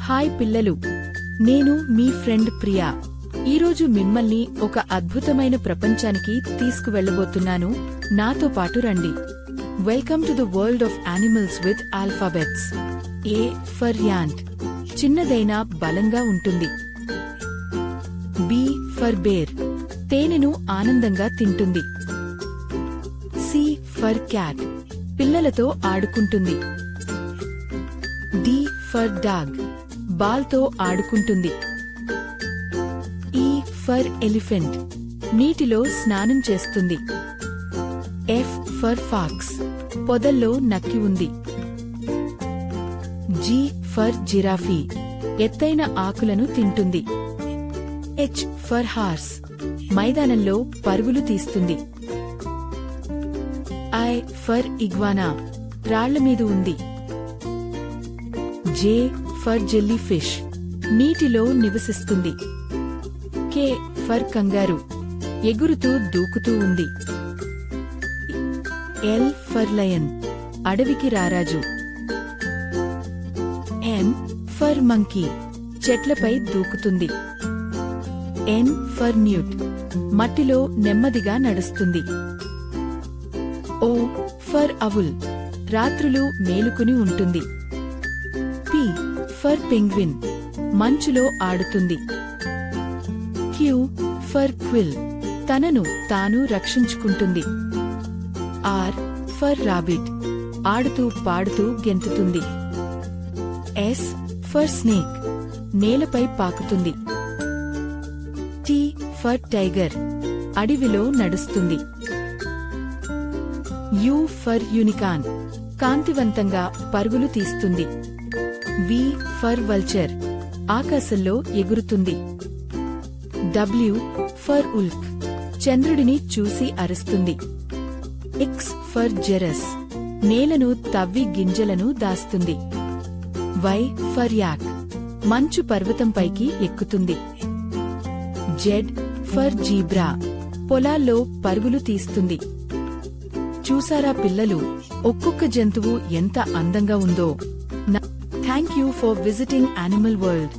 Hi పిల్లలు, నేను మీ friend Priya. ఈరోజు మిమ్మల్ని ఒక అద్భుతమైన ప్రపంచానికి తీసుకువెళ్లబోతున్నాను. నాతో పాటు రండి. Welcome to the world of animals with alphabets. A for ant, చిన్నదైనా బలంగా ఉంటుంది. బి ఫర్ బేర్, తేనెను ఆనందంగా తింటుంది. సి ఫర్ క్యాట్, పిల్లలతో ఆడుకుంటుంది. డి ఫర్ డాగ్, బాల్తో ఆడుకుంటుంది. ఈ ఫర్ ఎలిఫెంట్, నీటిలో స్నానం చేస్తుంది. ఎఫ్ ఫర్ ఫాక్స్, పొదల్లో నక్కి ఉంది. జి ఫర్ జిరాఫీ, ఎత్తైన ఆకులను తింటుంది. హెచ్ ఫర్ హార్స్, మైదానంలో పరుగులు తీస్తుంది. ఐ ఫర్ ఇగ్వానా, రాళ్లమీద ఉంది. జే ఫర్ జెల్లీ ఫిష్, నీటిలో నివసిస్తుంది. కే ఫర్ కంగారు, ఎగురుతూ దూకుతూ ఉంది. ఎల్ ఫర్ లయన్, అడవికి రారాజు. ఎం ఫర్ మంకీ, చెట్లపై దూకుతుంది. ఎన్ ఫర్ న్యూట్, మట్టిలో నెమ్మదిగా నడుస్తుంది. ఓ ఫర్ అవుల్, రాత్రులు మేలుకుని ఉంటుంది. పి ఫర్ పెంగ్విన్, మంచులో ఆడుతుంది. క్యూ ఫర్ క్విల్, తనను తాను రక్షించుకుంటుంది. ఆర్ ఫర్ రాబిట్, ఆడుతూ పాడుతూ గెంతుతుంది. ఎస్ ఫర్ స్నేక్, నేలపై పాకుతుంది. టీ ఫర్ టైగర్, అడవిలో నడుస్తుంది. యూ ఫర్ యూనికాన్, కాంతివంతంగా పరుగులు తీస్తుంది. వి ఫర్ వల్చర్, ఆకాశంలో ఎగురుతుంది. డబ్ల్యూ ఫర్ ఉల్క్, చంద్రుడిని చూసి అరుస్తుంది. ఎక్స్ ఫర్ జెరస్, నేలను తవ్వి గింజలను దాస్తుంది. వై ఫర్ యాక్, మంచు పర్వతంపైకి ఎక్కుతుంది. జెడ్ ఫర్ జీబ్రా, పొలాల్లో పరుగులు తీస్తుంది. చూసారా పిల్లలు, ఒక్కొక్క జంతువు ఎంత అందంగా ఉందో. Thank you for visiting animal world.